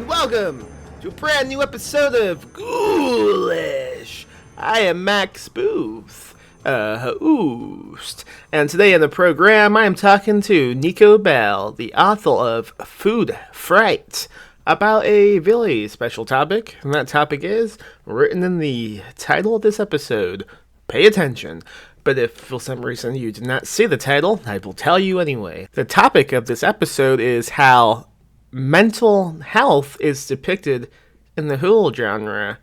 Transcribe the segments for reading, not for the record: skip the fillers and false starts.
Welcome to a brand new episode of Ghoulish. I am Max Booth, host, and today on the program I am talking to Nico Bell, the author of Food Fright, about a really special topic, and that topic is written in the title of this episode. Pay attention. But if for some reason you did not see the title, I will tell you anyway. The topic of this episode is how mental health is depicted in the horror genre.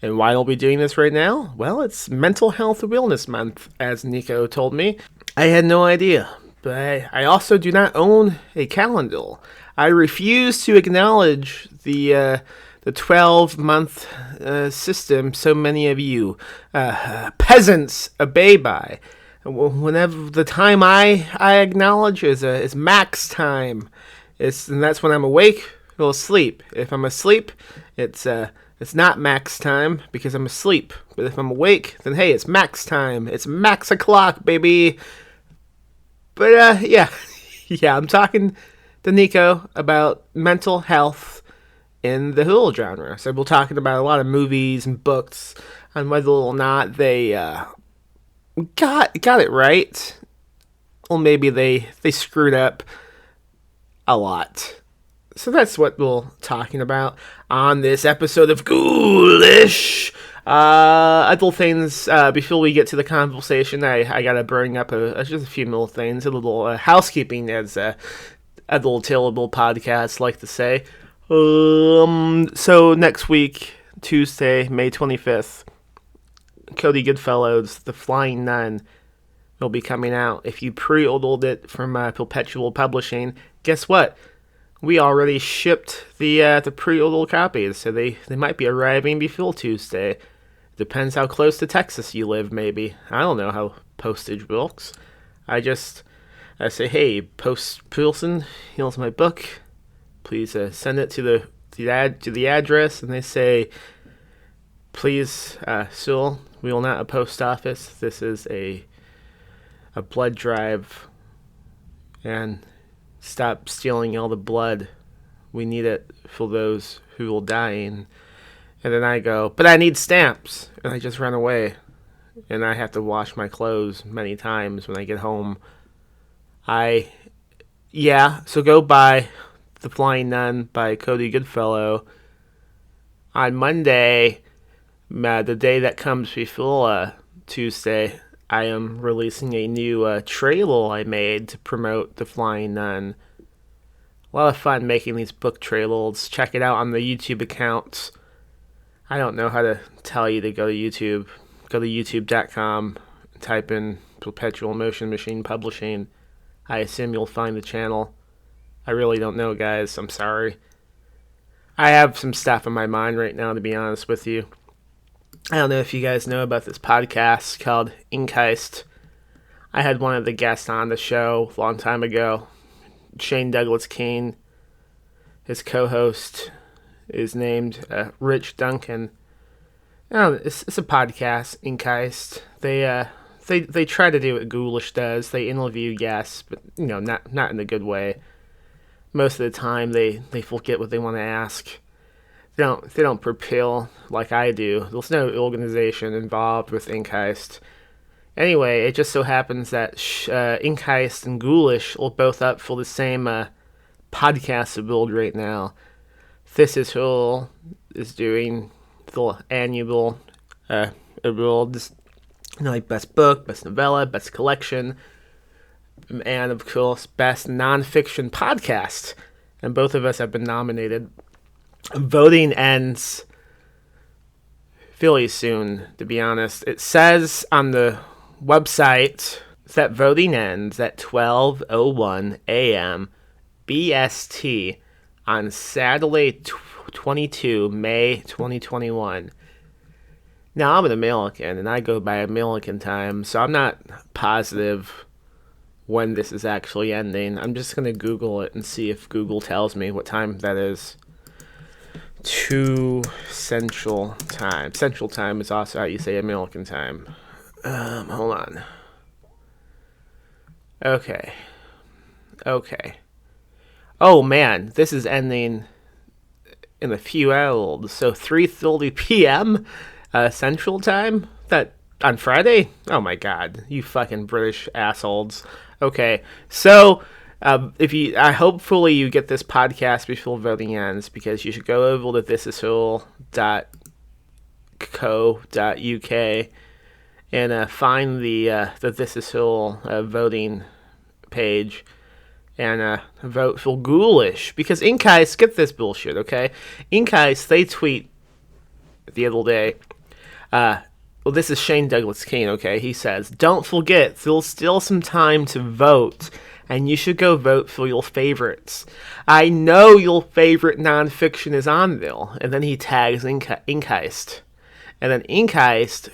And why are we doing this right now? Well, it's Mental Health Awareness Month, as Nico told me. I had no idea, but I also do not own a calendar. I refuse to acknowledge the 12-month system so many of you peasants obey by. Whenever the time I acknowledge is max time. And that's when I'm awake or asleep. If I'm asleep, it's not max time because I'm asleep. But if I'm awake, then hey, it's max time. It's max o'clock, baby. But yeah, I'm talking to Nico about mental health in the horror genre. So we're talking about a lot of movies and books on whether or not they got it right, or maybe they screwed up a lot. So that's what we're talking about on this episode of Ghoulish. Other things, before we get to the conversation, I gotta bring up just a few more things, a little housekeeping, as other terrible podcasts like to say. So next week, Tuesday, May 25th, Cody Goodfellow's The Flying Nun will be coming out. If you pre-ordered it from Perpetual Publishing, guess what? We already shipped the pre-order copies, so they might be arriving before Tuesday. Depends how close to Texas you live, maybe. I don't know how postage works. I say, hey, post person, here's my book. Please send it to the address, and they say, please, sir, we are not a post office. This is a blood drive, and stop stealing all the blood. We need it for those who are dying. And then I go, but I need stamps. And I just run away. And I have to wash my clothes many times when I get home. So go buy The Flying Nun by Cody Goodfellow. On Monday, the day that comes before Tuesday, I am releasing a new trailer I made to promote The Flying Nun. A lot of fun making these book trailers. Check it out on the YouTube accounts. I don't know how to tell you to go to YouTube. Go to youtube.com, type in Perpetual Motion Machine Publishing. I assume you'll find the channel. I really don't know, guys. I'm sorry. I have some stuff in my mind right now, to be honest with you. I don't know if you guys know about this podcast called Inkheist. I had one of the guests on the show a long time ago, Shane Douglas Keane. His co-host is named Rich Duncan. It's a podcast, Inkheist. They try to do what Ghoulish does. They interview guests, but not in a good way. Most of the time, they forget what they want to ask. They don't prepare like I do. There's no organization involved with Inkheist. Anyway, it just so happens that Inkheist and Ghoulish are both up for the same podcast build right now. This Is Her is doing the annual awards, like best book, best novella, best collection, and of course best nonfiction podcast. And both of us have been nominated. Voting ends fairly soon, to be honest. It says on the website that voting ends at 12:01 a.m. BST on Saturday, 22 May 2021. Now, I'm an American, and I go by American time, so I'm not positive when this is actually ending. I'm just going to Google it and see if Google tells me what time that is. 2 Central Time. Central Time is also how you say American time. Hold on. Okay. Oh, man, this is ending in a few hours. So 3:30 p.m. Central Time? That on Friday? Oh my God, you fucking British assholes. Okay, so hopefully you get this podcast before voting ends, because you should go over to thisishall.co.uk and find the This Is Hill voting page and vote for Ghoulish, because Inkice, get this bullshit, okay? Inkice, they tweet the other day. Well, this is Shane Douglas King, okay? He says, "Don't forget, there's still some time to vote, and you should go vote for your favorites. I know your favorite nonfiction is on there." And then he tags Inkheist. And then Inkheist,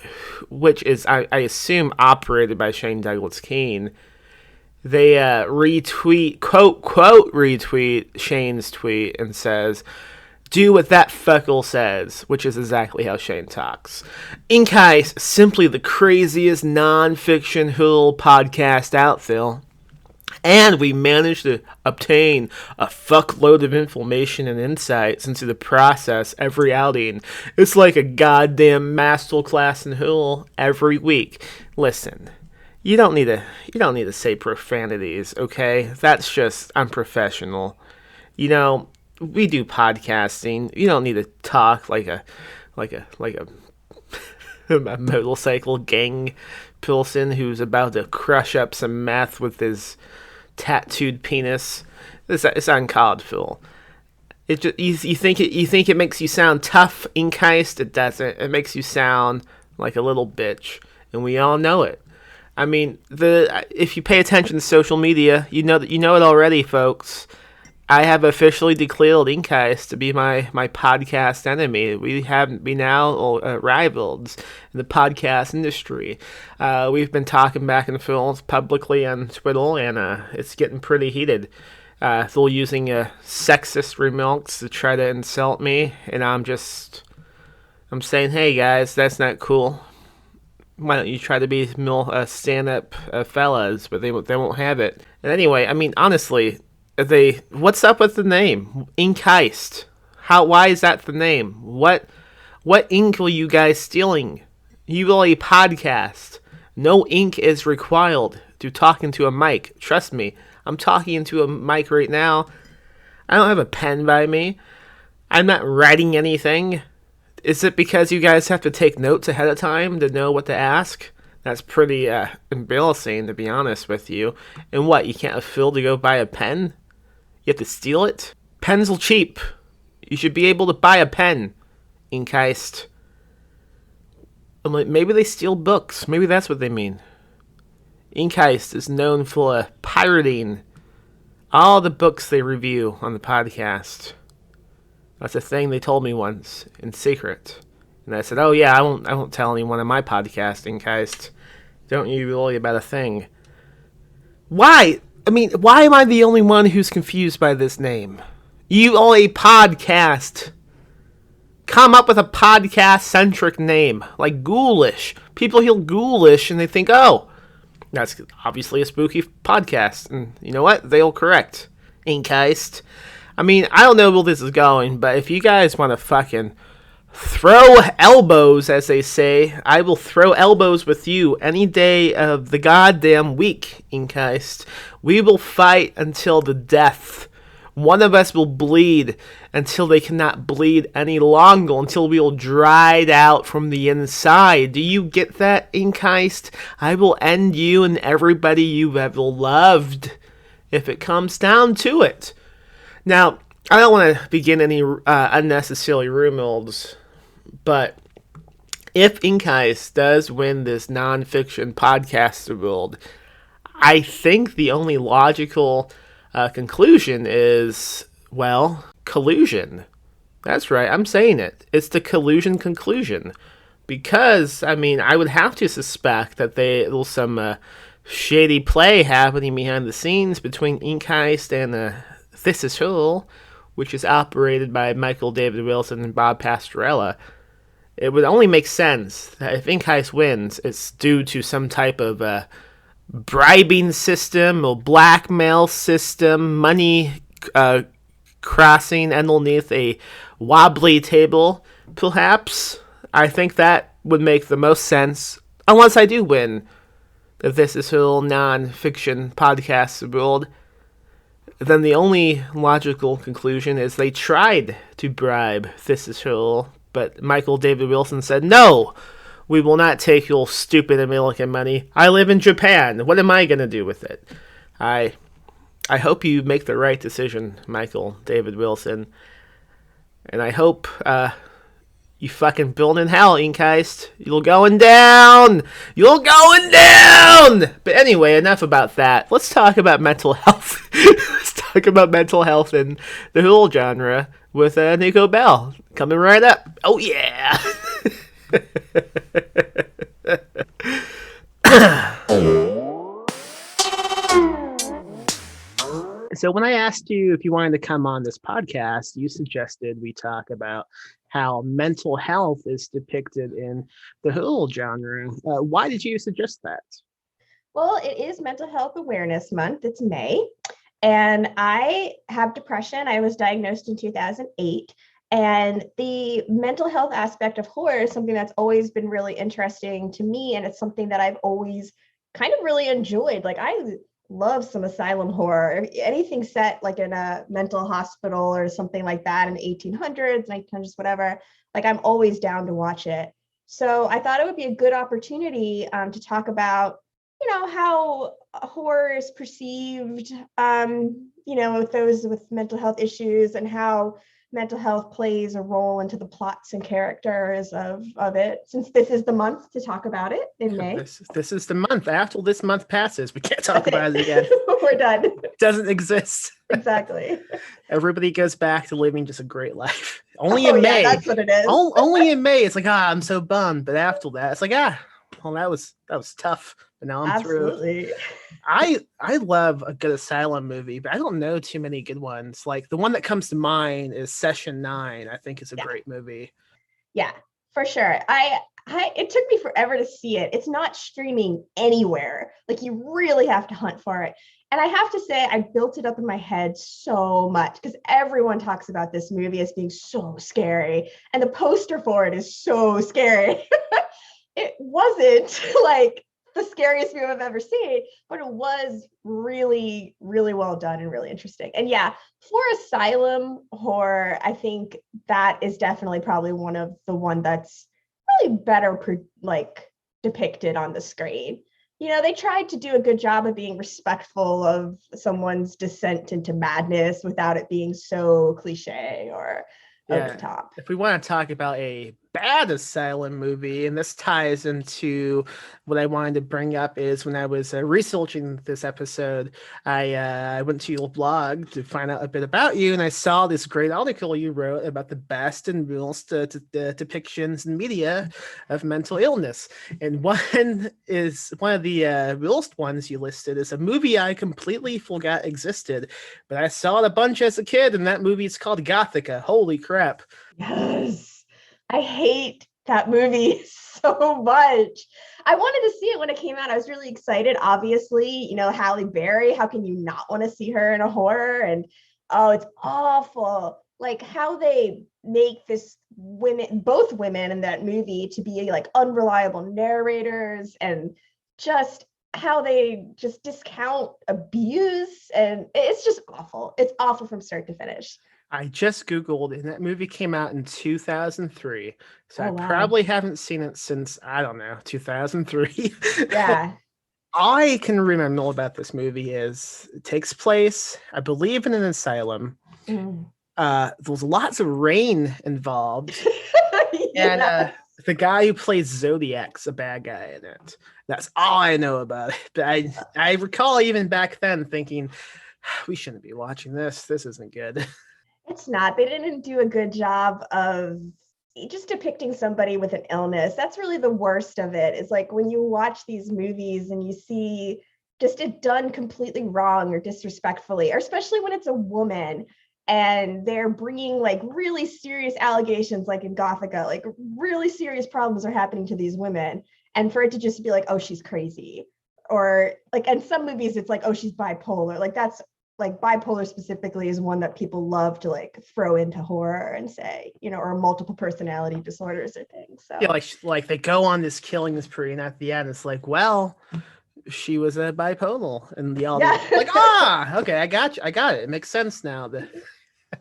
which is, I assume, operated by Shane Douglas King, they retweet, quote, retweet Shane's tweet and says, "Do what that fucker says," which is exactly how Shane talks. Inkheist, simply the craziest non-fiction Hill podcast out there. And we managed to obtain a fuckload of information and insights into the process every outing. It's like a goddamn masterclass in Hill every week. Listen, you don't need to say profanities, okay? That's just unprofessional. You know, we do podcasting. You don't need to talk like a a motorcycle gang person who's about to crush up some meth with his tattooed penis. It's uncalled for. It just, you think it makes you sound tough, Inkheist? It doesn't. It makes you sound like a little bitch, and we all know it. I mean, if you pay attention to social media, you know it already, folks. I have officially declared Inkheist to be my podcast enemy. We now rivals in the podcast industry. We've been talking back and forth publicly on Twitter, and it's getting pretty heated. They're using sexist remarks to try to insult me, and I'm saying, hey guys, that's not cool. Why don't you try to be more stand-up fellas? But they won't have it. And anyway, I mean, honestly, what's up with the name Inkheist? Why is that the name? What ink are you guys stealing? You are a podcast. No ink is required to talk into a mic. Trust me, I'm talking into a mic right now. I don't have a pen by me. I'm not writing anything. Is it because you guys have to take notes ahead of time to know what to ask? That's pretty embarrassing, to be honest with you. And what, you can't afford to go buy a pen? You have to steal it? Pens are cheap. You should be able to buy a pen, Inkheist. I'm like, maybe they steal books. Maybe that's what they mean. Inkheist is known for pirating all the books they review on the podcast. That's a thing they told me once, in secret. And I said, oh yeah, I won't tell anyone on my podcast, Inkheist. Don't you worry about a thing. Why? I mean, why am I the only one who's confused by this name? You are a podcast. Come up with a podcast-centric name, like Ghoulish. People hear Ghoulish and they think, oh, that's obviously a spooky podcast. And you know what? They're correct. Inkheist. I mean, I don't know where this is going, but if you guys want to fucking throw elbows, as they say, I will throw elbows with you any day of the goddamn week, Inkheist. We will fight until the death. One of us will bleed until they cannot bleed any longer, until we are dried out from the inside. Do you get that, Inkheist? I will end you and everybody you've ever loved, if it comes down to it. Now, I don't want to begin any unnecessary rumors, but if Inkheist does win this nonfiction podcast award, I think the only logical conclusion is, well, collusion. That's right, I'm saying it. It's the collusion conclusion. Because, I mean, I would have to suspect that there's some shady play happening behind the scenes between Inkheist and This Is Who, which is operated by Michael David Wilson and Bob Pastorella. It would only make sense that if Inkheist wins, it's due to some type of bribing system or blackmail system, money crossing underneath a wobbly table, perhaps. I think that would make the most sense, unless I do win the This Is Who non-fiction podcast world. Then the only logical conclusion is they tried to bribe This Is Who, but Michael David Wilson said, "No, we will not take your stupid American money. I live in Japan. What am I going to do with it?" I hope you make the right decision, Michael David Wilson. And I hope you fucking build in hell, Inkheist. You're going down! You're going down! But anyway, enough about that. Let's talk about mental health. Let's talk about mental health in the whole genre with Nico Bell coming right up. Oh, yeah! So when I asked you if you wanted to come on this podcast, you suggested we talk about how mental health is depicted in the whole genre. Why did you suggest that? Well, it is Mental Health Awareness Month. It's May. And I have depression. I was diagnosed in 2008. And the mental health aspect of horror is something that's always been really interesting to me. And it's something that I've always kind of really enjoyed. Like, I love some asylum horror. Anything set like in a mental hospital or something like that in the 1800s, 1900s, whatever. Like, I'm always down to watch it. So I thought it would be a good opportunity to talk about, how horror is perceived, with those with mental health issues, and how mental health plays a role into the plots and characters of it, since this is the month to talk about it in May. This is the month. After this month passes, we can't talk about it again. We're done. It doesn't exist. Exactly. Everybody goes back to living just a great life. Only in May. Yeah, that's what it is. Only in May. It's like, I'm so bummed. But after that, it's like, well, that was tough. But now I'm Absolutely. through. I love a good asylum movie, but I don't know too many good ones. Like, the one that comes to mind is Session 9. I think it's a great movie. Yeah, for sure. It took me forever to see it. It's not streaming anywhere. Like, you really have to hunt for it. And I have to say, I built it up in my head so much because everyone talks about this movie as being so scary. And the poster for it is so scary. It wasn't like the scariest movie I've ever seen, but it was really, really well done and really interesting. And yeah, for asylum horror, I think that is definitely probably one that's really better depicted on the screen. They tried to do a good job of being respectful of someone's descent into madness without it being so cliche or over the top. If we want to talk about a bad asylum movie, and this ties into what I wanted to bring up, is when I was researching this episode, I went to your blog to find out a bit about you, and I saw this great article you wrote about the best and realist depictions in media of mental illness. And one of the realist ones you listed is a movie I completely forgot existed, but I saw it a bunch as a kid, and that movie is called Gothica. Holy crap. Yes. I hate that movie so much. I wanted to see it when it came out. I was really excited. Obviously, Halle Berry, how can you not want to see her in a horror? And it's awful. Like, how they make both women in that movie to be like unreliable narrators, and just how they just discount abuse. And it's just awful. It's awful from start to finish. I just Googled, and that movie came out in 2003. So I wow. probably haven't seen it since, 2003. Yeah. I can remember all about this movie is it takes place, I believe, in an asylum. There's lots of rain involved. Yeah. The guy who plays Zodiac's a bad guy in it. That's all I know about it. But I recall even back then thinking, we shouldn't be watching this. This isn't good. It's not. They didn't do a good job of just depicting somebody with an illness. That's really the worst of it. Is like when you watch these movies and you see just it done completely wrong or disrespectfully, or especially when it's a woman and they're bringing like really serious allegations, like in Gothica, like really serious problems are happening to these women. And for it to just be like, oh, she's crazy. Or like in some movies, it's like, oh, she's bipolar. Like that's like bipolar specifically is one that people love to like throw into horror and say, or multiple personality disorders or things. So Yeah, like they go on this killing spree, and at the end, it's like, well, she was a bipolar, and the audience like, okay, I got you, I got it. It makes sense now.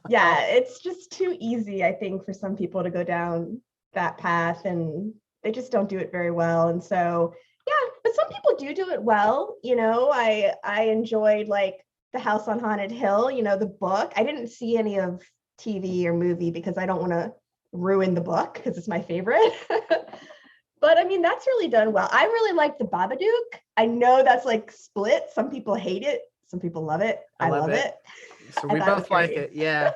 Yeah, it's just too easy, I think, for some people to go down that path, and they just don't do it very well. And so, yeah, but some people do it well. I enjoyed like The House on Haunted Hill, the book. I didn't see any of TV or movie because I don't want to ruin the book because it's my favorite. But I mean, that's really done well. I really like the Babadook. I know that's like split. Some people hate it. Some people love it. I love it. So we both like it. Yeah.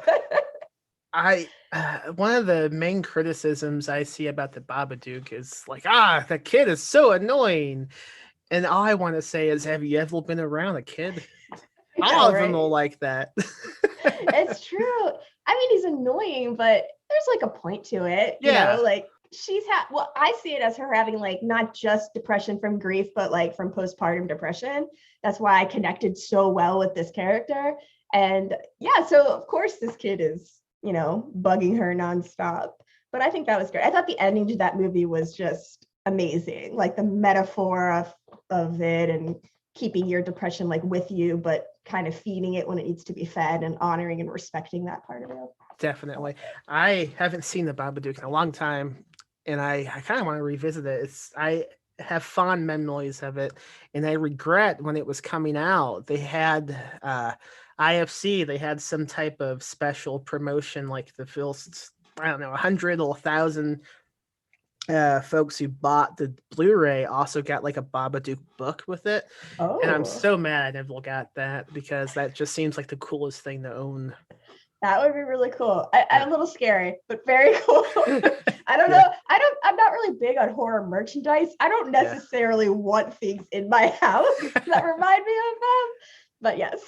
One of the main criticisms I see about the Babadook is like, that kid is so annoying. And all I want to say is, have you ever been around a kid? All of them will like that. It's true. I mean, he's annoying, but there's like a point to it. Yeah. Like I see it as her having like not just depression from grief, but like from postpartum depression. That's why I connected so well with this character. And yeah, so of course this kid is, bugging her nonstop. But I think that was great. I thought the ending to that movie was just amazing. Like the metaphor of it and keeping your depression like with you, but kind of feeding it when it needs to be fed and honoring and respecting that part of it. Definitely. I haven't seen the Babadook in a long time, and I kind of want to revisit it. I have fond memories of it, and I regret when it was coming out. They had IFC. They had some type of special promotion, like the first, I don't know, 100 or 1,000 folks who bought the Blu-ray also got like a Babadook book with it. Oh. And I'm so mad I never got that because that just seems like the coolest thing to own. That would be really cool. I'm a little scary, but very cool. I don't know. I'm not really big on horror merchandise. I don't necessarily want things in my house that remind me of them. But yes.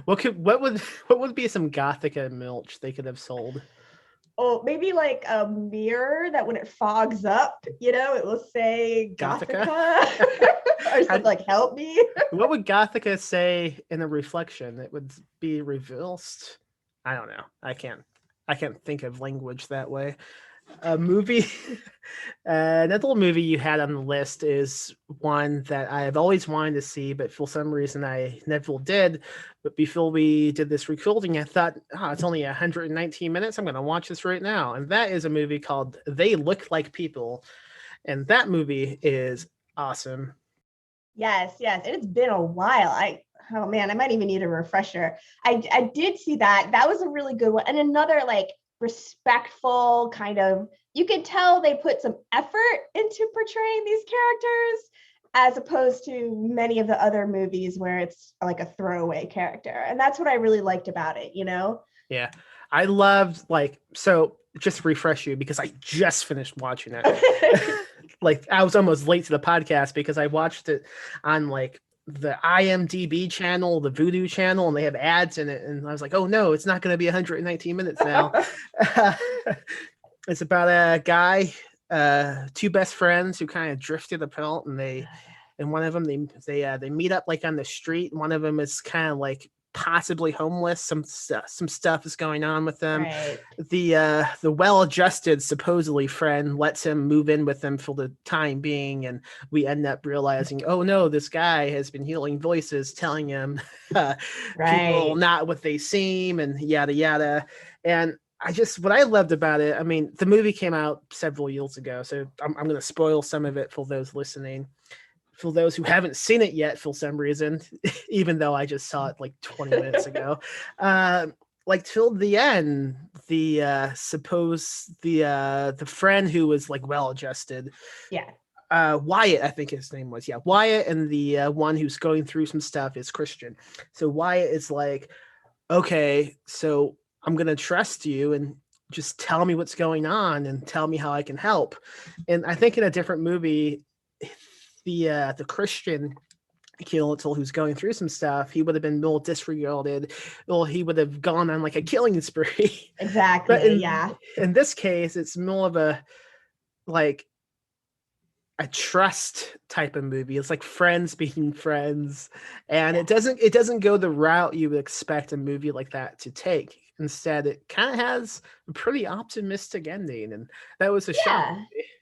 What would be some Gothica milch they could have sold? Oh, maybe like a mirror that when it fogs up, it will say Gothica. Or something like help me. What would Gothica say in a reflection? It would be reversed. I don't know. I can't think of language that way. A movie, another movie you had on the list is one that I've always wanted to see, but for some reason I never did. But before we did this recording, I thought, it's only 119 minutes. I'm going to watch this right now. And that is a movie called They Look Like People. And that movie is awesome. Yes. It's been a while. Oh man, I might even need a refresher. I did see that. That was a really good one. And another like respectful kind of, you could tell they put some effort into portraying these characters as opposed to many of the other movies where it's like a throwaway character. And that's what I really liked about it, Yeah. I loved so just to refresh you because I just finished watching it. Like I was almost late to the podcast because I watched it on like the IMDb channel, the Voodoo channel, and they have ads in it. And I was like, oh no, it's not going to be 119 minutes now. It's about a guy, two best friends who kind of drifted apart, and one of them, they meet up like on the street. One of them is kind of like possibly homeless. Some stuff is going on with them. Right. The well-adjusted supposedly friend lets him move in with them for the time being, and we end up realizing, oh no, this guy has been hearing voices telling him people not what they seem, and yada yada. And what I loved about it, I mean, the movie came out several years ago, so I'm going to spoil some of it for those listening. For those who haven't seen it yet, for some reason, even though I just saw it like 20 minutes ago, like till the end, the friend who was like well adjusted, Yeah. Wyatt, I think his name was. Yeah, Wyatt, and the one who's going through some stuff is Christian. So Wyatt is like, okay, so I'm gonna trust you and just tell me what's going on and tell me how I can help. And I think in a different movie, the Christian Kilittle who's going through some stuff, he would have been more disregarded. Well, he would have gone on like a killing spree. But Exactly. Yeah. in this case, it's more of a like a trust type of movie. It's like friends being friends, and Yeah. it doesn't go the route you would expect a movie like that to take. Instead, it kind of has a pretty optimistic ending, and that was a shock. Yeah.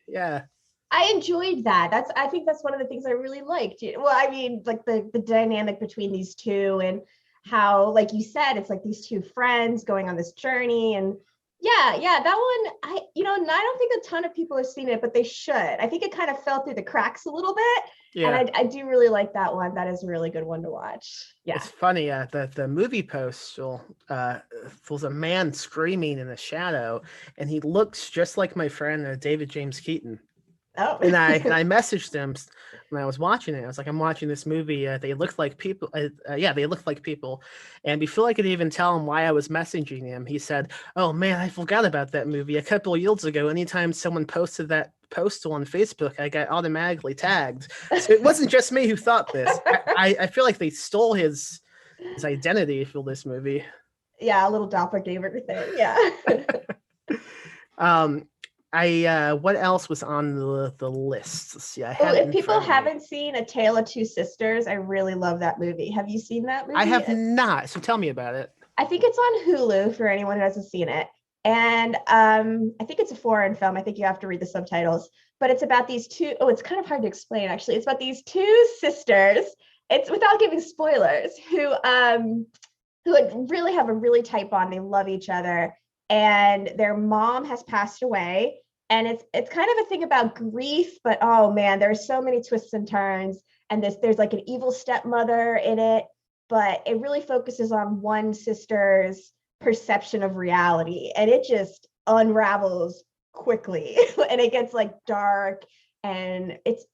Yeah, I enjoyed that. I think that's one of the things I really liked. Well, I mean, like the dynamic between these two and how, like you said, it's like these two friends going on this journey. And yeah, that one, I don't think a ton of people have seen it, but they should. I think it kind of fell through the cracks a little bit. And yeah. I do really like that one. That is a really good one to watch. Yeah. It's funny. The movie post was a man screaming in the shadow, and he looks just like my friend David James Keaton. Oh. And I messaged him when I was watching it. I was like, I'm watching this movie. They look like people. Yeah, they look like people. And before I could even tell him why I was messaging him, he said, "Oh man, I forgot about that movie. A couple of years ago, anytime someone posted that postal on Facebook, I got automatically tagged. So it wasn't just me who thought this. I feel like they stole his identity for this movie." Yeah, a little doppelganger thing. Yeah. Um, I what else was on the list? Let's see, I Well, had it if in people front of me. haven't seen A Tale of Two Sisters, I really love that movie. Have you seen that I movie? have not. So tell me about it. I think it's on Hulu for anyone who hasn't seen it. And I think it's a foreign film. I think you have to read the subtitles. But it's about these two. Oh, it's kind of hard to explain, actually. It's about these two sisters. It's without giving spoilers, who like really have a really tight bond. They love each other. And their mom has passed away. And it's kind of a thing about grief, but oh man, there's so many twists and turns. And there's like an evil stepmother in it, but it really focuses on one sister's perception of reality, and it just unravels quickly and it gets like dark, and it's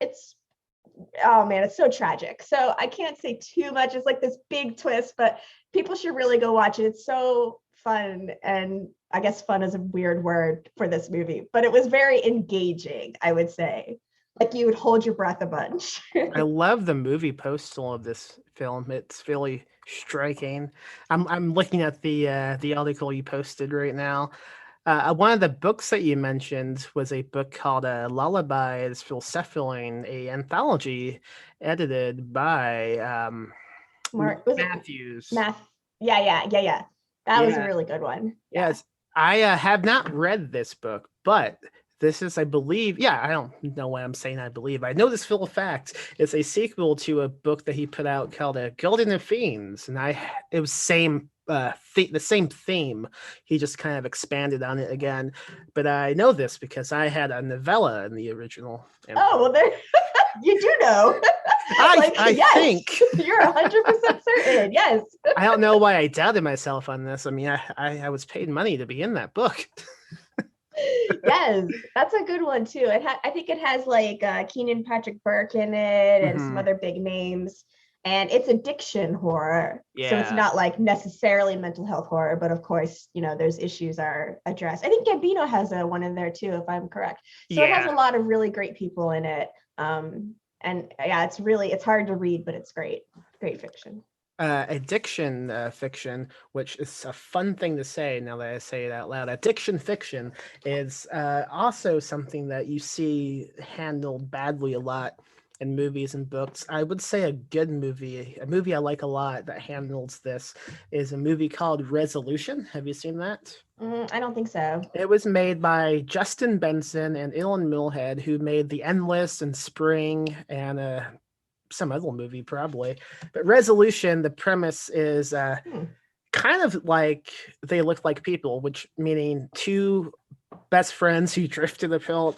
oh man, it's so tragic. So I can't say too much. It's like this big twist, but people should really go watch it. It's so fun, and I guess fun is a weird word for this movie, but it was very engaging, I would say. Like you would hold your breath a bunch. I love the movie postal of this film. It's really striking. I'm looking at the article you posted right now. One of the books that you mentioned was a book called Lullabies for Cephalene, a anthology edited by Mark, was it Matthews. Math? Yeah. That was a Yeah, really good one. Yeah. yes. I have not read this book, but this is, I believe, yeah, I don't know why I'm saying I believe. I know this full fact. It's a sequel to a book that he put out called Gilding the Fiends, and it was the same theme. He just kind of expanded on it again. But I know this because I had a novella in the original. Oh, well, there you do know. Like, I yes, think you're 100% certain. Yes. I don't know why I doubted myself on this. I mean, I was paid money to be in that book. Yes, that's a good one too. I think it has like Keenan Patrick Burke in it and some Hmm. other big names. And it's addiction horror. So it's Yeah. not like necessarily mental health horror, but of course, those issues are addressed. I think Gambino has a one in there too, if I'm correct. So it has a Yeah. lot of really great people in it. And yeah, it's hard to read, but it's great. Great fiction. Addiction fiction, which is a fun thing to say now that I say it out loud. Addiction fiction is also something that you see handled badly a lot in movies and books. I would say a movie I like a lot that handles this, is a movie called Resolution. Have you seen that? I don't think so. It was made by Justin Benson and Ilan Millhead, who made The Endless and Spring and some other movie probably. But Resolution, the premise is Hmm. kind of like They Look Like People, which meaning two best friends who drifted apart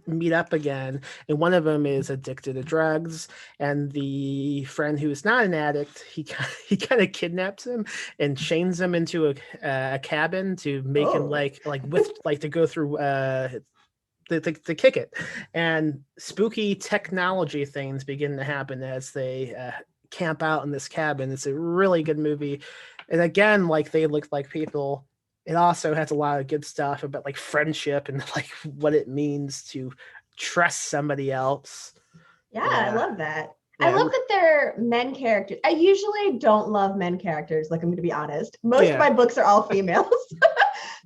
meet up again, and one of them is addicted to drugs, and the friend who is not an addict, he kind of kidnaps him and chains him into a cabin to make him Oh, to go through to kick it, and spooky technology things begin to happen as they camp out in this cabin. It's a really good movie, and again, like they look like people. It also has a lot of good stuff about like friendship and like what it means to trust somebody else. yeah, I Yeah, love that. I yeah, love that they're men characters. I usually don't love men characters, like I'm going to be honest. Most of yeah. my books are all females.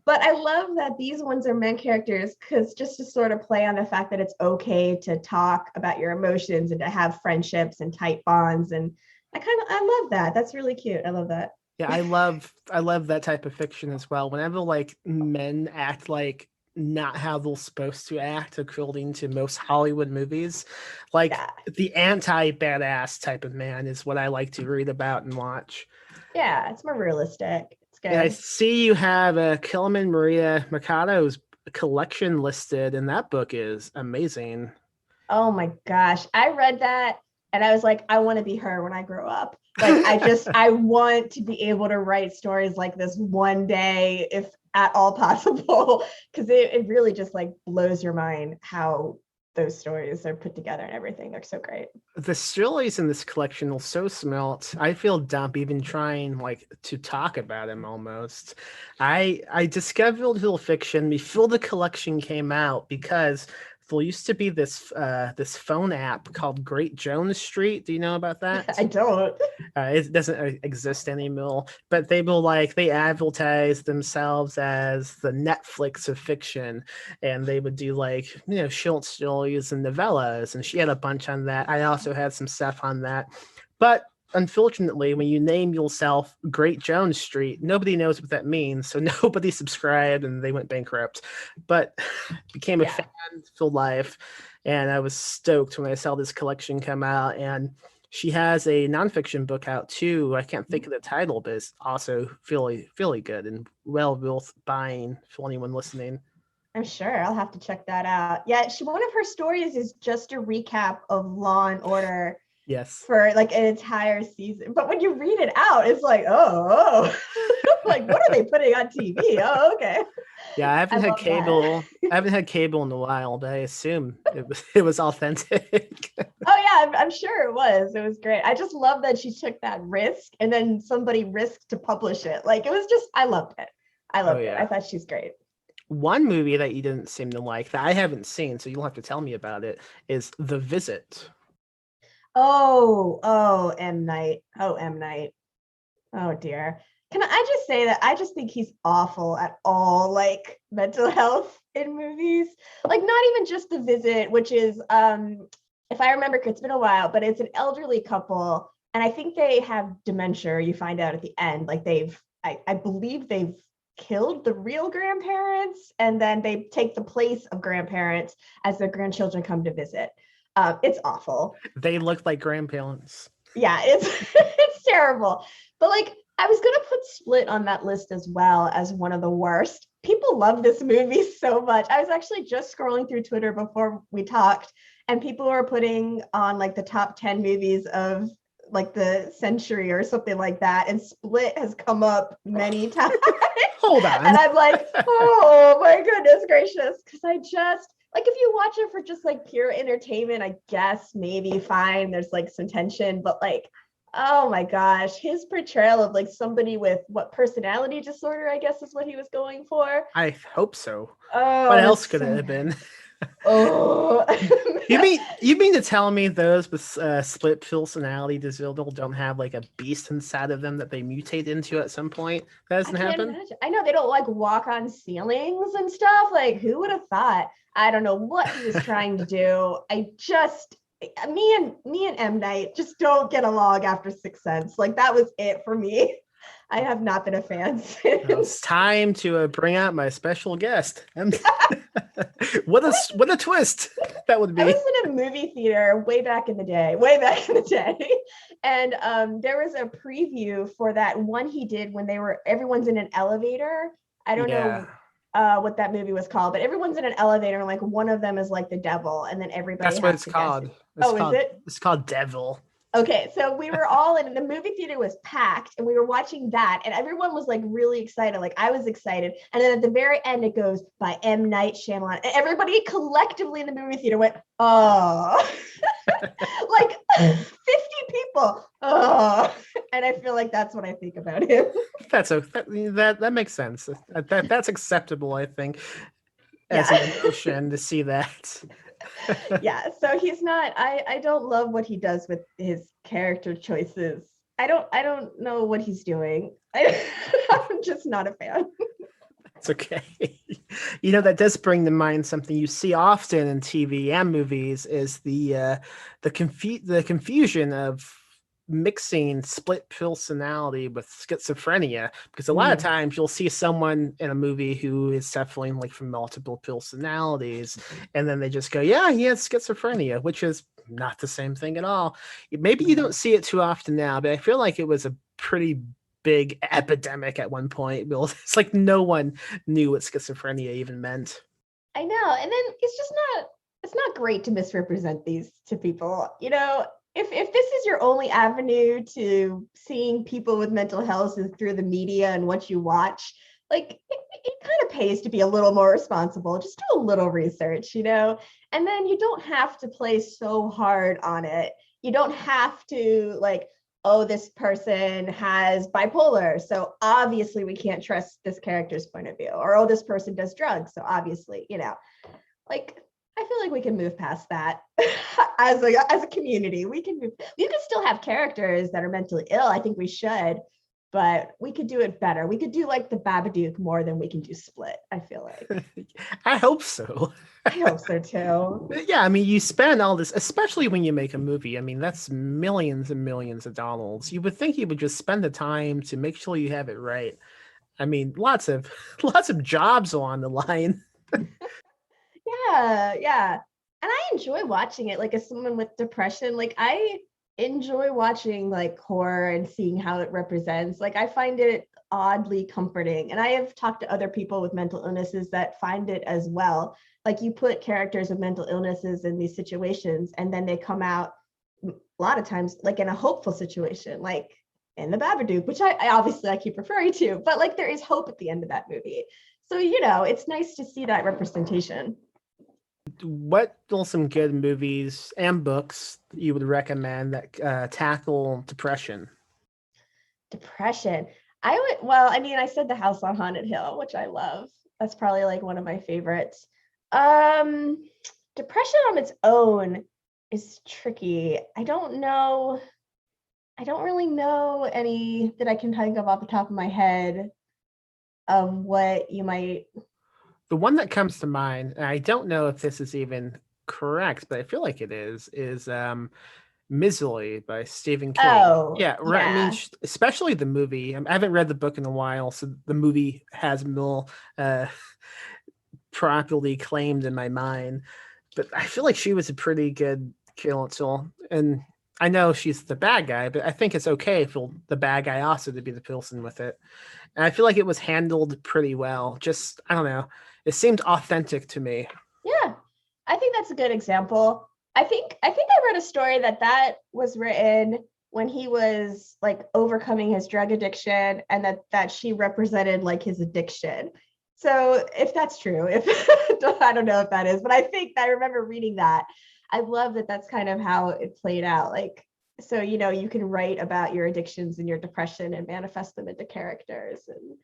But I love that these ones are men characters because just to sort of play on the fact that it's okay to talk about your emotions and to have friendships and tight bonds. And I love that. That's really cute. I love that. Yeah, I love that type of fiction as well. Whenever like men act like not how they're supposed to act according to most Hollywood movies, like Yeah. the anti badass type of man is what I like to read about and watch. Yeah. It's more realistic. It's And I good. see you have a Kilman Maria Mercado's collection listed, and that book is amazing. Oh my gosh. I read that and I was like, I want to be her when I grow up. Like, I want to be able to write stories like this one day, if at all possible, because it really just like blows your mind how those stories are put together and everything. They're so great. The stories in this collection are so smelt. I feel dumb even trying like to talk about them almost. I discovered little fiction before the collection came out because there used to be this phone app called Great Jones Street. Do you know about that? I don't. It doesn't exist anymore, but they advertise themselves as the Netflix of fiction, and they would do like short stories and novellas, and she had a bunch on that. I also had some stuff on that, but unfortunately, when you name yourself Great Jones Street, nobody knows what that means, so nobody subscribed, and they went bankrupt. But became a Yeah. fan for life, and I was stoked when I saw this collection come out, and she has a nonfiction book out too. I can't think of the title, but it's also really good and well worth buying for anyone listening. I'm sure I'll have to check that out. Yeah, one of her stories is just a recap of Law and Order Yes. for like an entire season. But when you read it out, it's like, like what are they putting on TV? Oh, okay. Yeah, I love that. I haven't had cable in a while, but I assume it was authentic. Oh yeah, I'm sure it was. It was great. I just love that she took that risk and then somebody risked to publish it. Like it was just, I loved it. I Oh loved it. I yeah. thought she's great. One movie that you didn't seem to like that I haven't seen, so you'll have to tell me about it, is The Visit. Oh, M. Night. Oh, M. Night. Oh dear. Can I just say that I just think he's awful at all, like mental health in movies. Like not even just The Visit, which is if I remember, it's been a while, but it's an elderly couple, and I think they have dementia. You find out at the end, like I believe they've killed the real grandparents, and then they take the place of grandparents as their grandchildren come to visit. It's awful. They look like grandparents. Yeah, it's it's terrible. But like I was gonna put Split on that list as well as one of the worst. People love this movie so much. I was actually just scrolling through Twitter before we talked, and people were putting on like the top 10 movies of like the century or something like that. And Split has come up many times. Hold on. And I'm like, oh my goodness gracious. Cause I just like if you watch it for just like pure entertainment, I guess maybe fine. There's like some tension, but like, oh my gosh, his portrayal of like somebody with what personality disorder, I guess is what he was going for. I hope so. What Oh, else it's could it so have been? oh You mean to tell me those with split personality disorder don't have like a beast inside of them that they mutate into at some point? That I doesn't can't happen. imagine. I know they don't like walk on ceilings and stuff. Like, who would have thought? I don't know what he was trying to do. I just me and M Night just don't get along after Sixth Sense. Like that was it for me. I have not been a fan Well, it's since. time to bring out my special guest. What a twist that would I be. was in a movie theater way back in the day, and there was a preview for that one he did when everyone's in an elevator. I don't Yeah, know. what that movie was called, but everyone's in an elevator and like one of them is like the devil, and then everybody That's what has it's to guess it. called. It's Oh, is called it? it's called Devil. Okay, so we were all in the movie theater was packed and we were watching that and everyone was like really excited. Like I was excited. And then at the very end it goes by M. Night Shyamalan. And everybody collectively in the movie theater went, oh, like 50 people. Oh, and I feel like that's what I think about him. That makes sense. That's acceptable, I think, as Yeah. an emotion to see that. Yeah. So he's not, I don't love what he does with his character choices. I don't know what he's doing. I'm just not a fan. It's okay. That does bring to mind something you see often in TV and movies is the confusion of mixing split personality with schizophrenia. Because a lot of Mm. times you'll see someone in a movie who is suffering like from multiple personalities, and then they just go, "Yeah, he has schizophrenia," which is not the same thing at all. Maybe you don't see it too often now, but I feel like it was a pretty big epidemic at one point. It's like no one knew what schizophrenia even meant. I know. And then it's not great to misrepresent these to people. If this is your only avenue to seeing people with mental health is through the media and what you watch, like it kind of pays to be a little more responsible. Just do a little research. And then you don't have to play so hard on it. You don't have to like, oh, this person has bipolar, so obviously we can't trust this character's point of view, or oh, this person does drugs, so obviously, like I feel like we can move past that as a community. We can still have characters that are mentally ill. I think we should, but we could do it better. We could do like the Babadook more than we can do Split, I feel like. I hope so. I hope so too. Yeah, I mean, you spend all this, especially when you make a movie. I mean, that's millions and millions of dollars. You would think you would just spend the time to make sure you have it right. I mean, lots of lots of jobs are on the line. Yeah, yeah. And I enjoy watching it like as someone with depression. Like I enjoy watching like horror and seeing how it represents. Like I find it oddly comforting. And I have talked to other people with mental illnesses that find it as well. Like you put characters with mental illnesses in these situations and then they come out a lot of times like in a hopeful situation, like in the Babadook, which I obviously I keep referring to, but like there is hope at the end of that movie. So, it's nice to see that representation. What are some good movies and books you would recommend that tackle depression? Depression. Well, I mean, I said The House on Haunted Hill, which I love. That's probably like one of my favorites. Um, Depression on its own is tricky. I don't know. I don't really know any that I can think of off the top of my head of what you might. The one that comes to mind, and I don't know if this is even correct, but I feel like it is Misery by Stephen King. Oh, Yeah, right. I mean, yeah. especially the movie. I haven't read the book in a while, so the movie has more uh, properly claimed in my mind. But I feel like she was a pretty good character, and I know she's the bad guy, but I think it's okay for the bad guy also to be the person with it. And I feel like it was handled pretty well. Just I don't know, it seemed authentic to me. Yeah, I think that's a good example. I think I read a story that was written when he was like overcoming his drug addiction, and that she represented like his addiction. So if that's true, if I don't know if that is, but I think I remember reading that. I love that that's kind of how it played out. Like, so you can write about your addictions and your depression and manifest them into characters and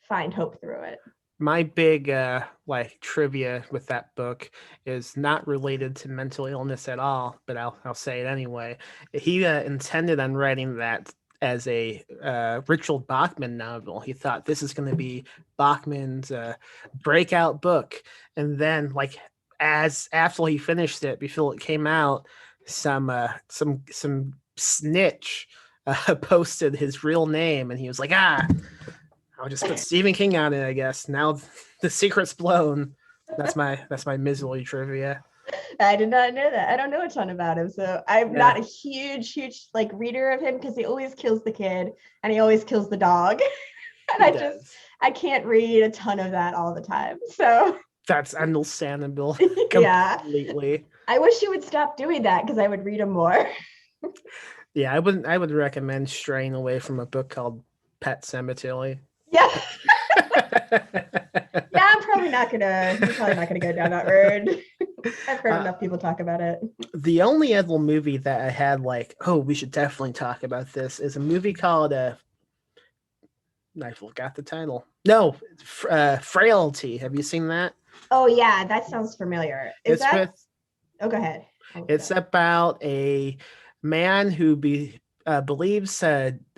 find hope through it. My big like trivia with that book is not related to mental illness at all, but I'll say it anyway. He intended on writing that as a Richard Bachman novel. He thought this is going to be Bachman's breakout book, and then like as after he finished it, before it came out, some snitch posted his real name, and he was like, ah. I'll just put Stephen King on it, I guess. Now the secret's blown. That's my miserly trivia. I did not know that. I don't know a ton about him. So I'm Yeah. not a huge like reader of him because he always kills the kid and he always kills the dog. And He does. I can't read a ton of that all the time. So That's understandable yeah, completely. I wish you would stop doing that because I would read them more. Yeah, I would recommend straying away from a book called Pet Cemetery. Yeah. Yeah, you're probably not gonna go down that road. I've heard uh, enough people talk about it. the only other movie that I had like, oh, we should definitely talk about this is a movie called I forgot the title. No, Frailty. Have you seen that? Oh yeah, that sounds familiar. Is It's that with oh go ahead. I'll look it It's up. about a man who believes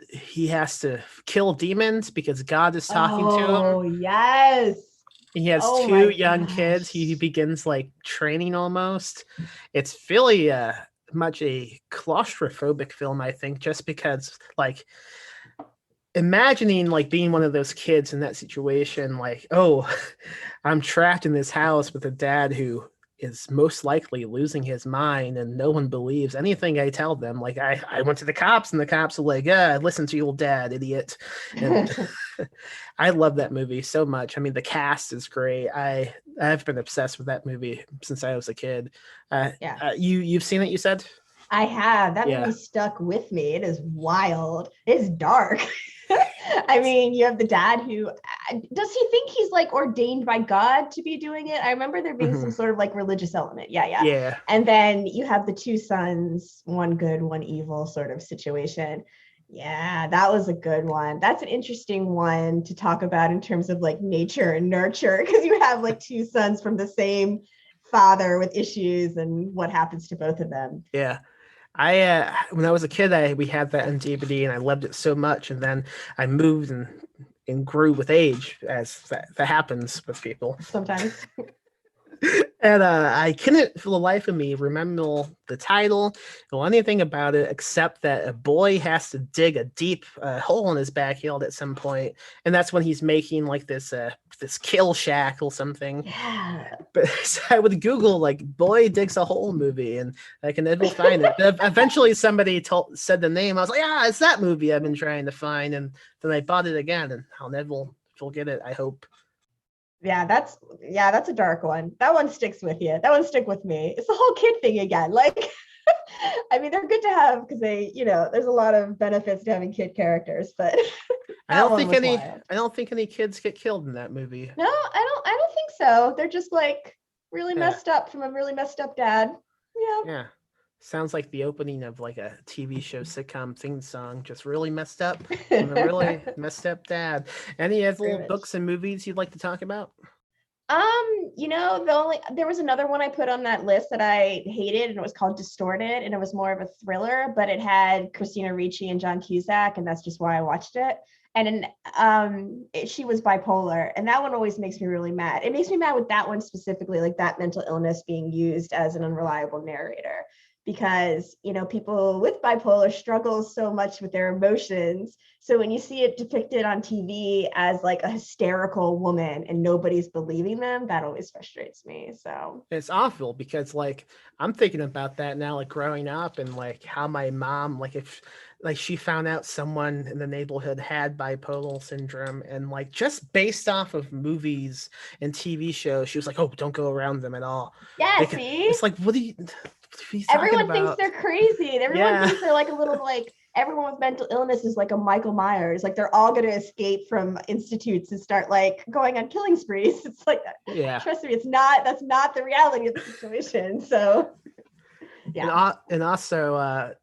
he has to kill demons because God is talking to him. Oh yes. He has Oh two my young kids. He gosh. begins like training almost. It's really much a claustrophobic film, I think, just because like imagining like being one of those kids in that situation, like, oh, I'm trapped in this house with a dad who is most likely losing his mind and no one believes anything I tell them. Like I went to the cops and the cops are like, yeah, listen to your dad, idiot. And I love that movie so much. I mean, the cast is great. I've been obsessed with that movie since I was a kid. Yeah. You've seen it, you said? I have. That movie Yeah. stuck with me. It is wild. It's dark. I mean, you have the dad who does he think he's like ordained by God to be doing it? I remember there being some Mhm. sort of like religious element. Yeah, yeah. Yeah. And then you have the two sons, one good, one evil sort of situation. Yeah, that was a good one. That's an interesting one to talk about in terms of like nature and nurture because you have like two sons from the same father with issues and what happens to both of them. Yeah. I when I was a kid, I we had that on DVD and I loved it so much. And then I moved and grew with age, as that happens with people. Sometimes. And I couldn't, for the life of me, remember the title or anything about it, except that a boy has to dig a deep hole in his backyard at some point, and that's when he's making like this kill shack or something. Yeah. But so I would Google like "boy digs a hole" movie, and I can never find it. But eventually, somebody said the name. I was like, "Yeah, it's that movie I've been trying to find," and then I bought it again, and I'll never forget it. I hope. That's a dark one. That one sticks with you. That one stick with me. It's the whole kid thing again. Like I mean, they're good to have because there's a lot of benefits to having kid characters, but I that don't one think was any. wild. I don't think any kids get killed in that movie. No, I don't think so. They're just like really Yeah, messed up from a really messed up dad. Yeah. yeah. Sounds like the opening of like a TV show sitcom theme song, just really messed up from a really messed up dad. Any other Very much. books and movies you'd like to talk about? There was another one I put on that list that I hated, and it was called Distorted, and it was more of a thriller, but it had Christina Ricci and John Cusack, and that's just why I watched it. And she was bipolar, and that one always makes me really mad. It makes me mad with that one specifically, like that mental illness being used as an unreliable narrator, because people with bipolar struggle so much with their emotions, so when you see it depicted on TV as like a hysterical woman and nobody's believing them, that always frustrates me. So It's awful because like I'm thinking about that now, like growing up and like how my mom, like if like she found out someone in the neighborhood had bipolar syndrome and like just based off of movies and TV shows, she was like, "Oh, don't go around them at all." yeah, Because see, it's like, what are you talking everyone thinks about? they're crazy. Everyone Yeah, thinks they're like a little like everyone with mental illness is like a Michael Myers. Like they're all going to escape from institutes and start like going on killing sprees. It's like, yeah. trust me, it's not. That's not the reality of the situation. So And yeah, and also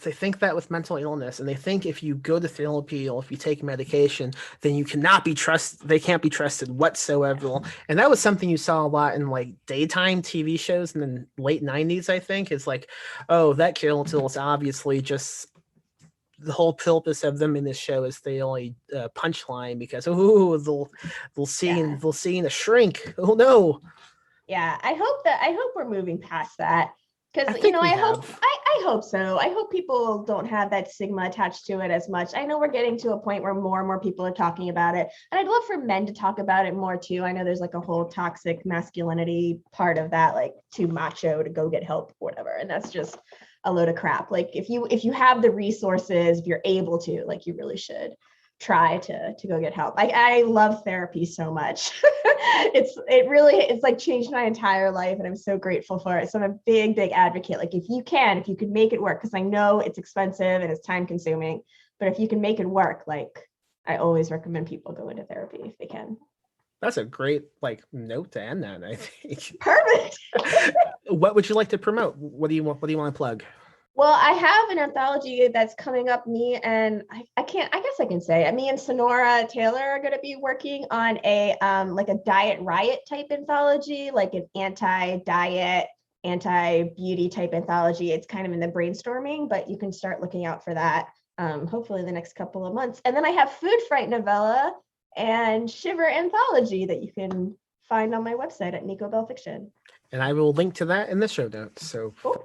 they think that with mental illness, and they think if you go to therapy or if you take medication, then you cannot be trusted. They can't be trusted whatsoever. And that was something you saw a lot in like daytime TV shows in the late '90s. I think is like, oh, that character is obviously just the whole purpose of them in this show is the only punchline because oh yeah. they'll see a shrink. Oh no, Yeah, I hope we're moving past that I because think we have. I hope so. I hope people don't have that stigma attached to it as much. I know we're getting to a point where more and more people are talking about it, and I'd love for men to talk about it more too. I know there's like a whole toxic masculinity part of that, like too macho to go get help or whatever, and that's just a load of crap. Like if you have the resources, if you're able to, like you really should try to go get help. I love therapy so much. It's like changed my entire life, and I'm so grateful for it. So I'm a big advocate. Like if you could make it work, because I know it's expensive and it's time consuming, but if you can make it work, like I always recommend people go into therapy if they can. That's a great note to end on, I think. Perfect. What would you like to promote? What do you want to plug? Well, I have an anthology that's coming up. Me and I guess I can say me and Sonora Taylor are going to be working on a like a diet riot type anthology, like an anti-diet, anti-beauty type anthology. It's kind of in the brainstorming, but you can start looking out for that hopefully in the next couple of months. And then I have Food Fright novella and Shiver anthology that you can find on my website at Nico Bell Fiction. And I will link to that in the show notes. So cool.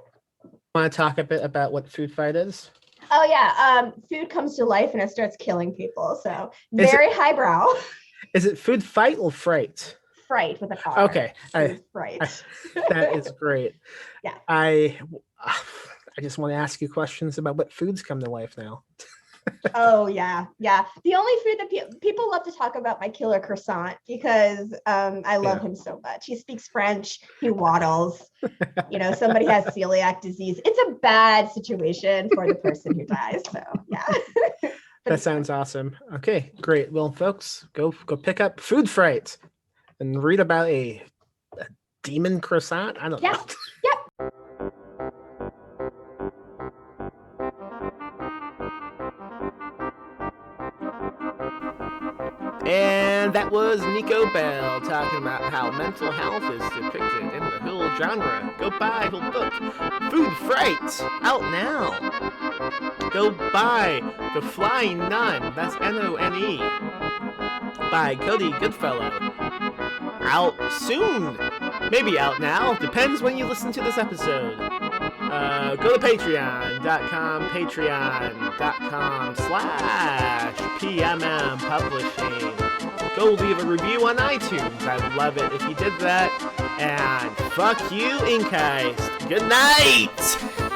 Want to talk a bit about what Food Fight is? Oh yeah, food comes to life and it starts killing people. So very highbrow. Is it Food Fight or Fright? Fright with an R. Okay, Fright. That is great. Yeah. I just want to ask you questions about what foods come to life now. Oh yeah. The only food that people love to talk about my killer croissant because I love him so much. He speaks French. He waddles. Somebody has celiac disease. It's a bad situation for the person who dies. So yeah. That sounds awesome. Okay, great. Well, folks, go pick up Food Fright and read about a demon croissant. I don't know. Yep. And that was Nico Bell talking about how mental health is depicted in the Hill genre. Go buy Hill book, Food Fright, out now. Go buy The Flying Nun, that's None, by Cody Goodfellow. Out soon. Maybe out now, depends when you listen to this episode. Go to patreon.com/PMM Publishing. Go leave a review on iTunes. I'd love it if you did that. And fuck you, Inkheist. Good night!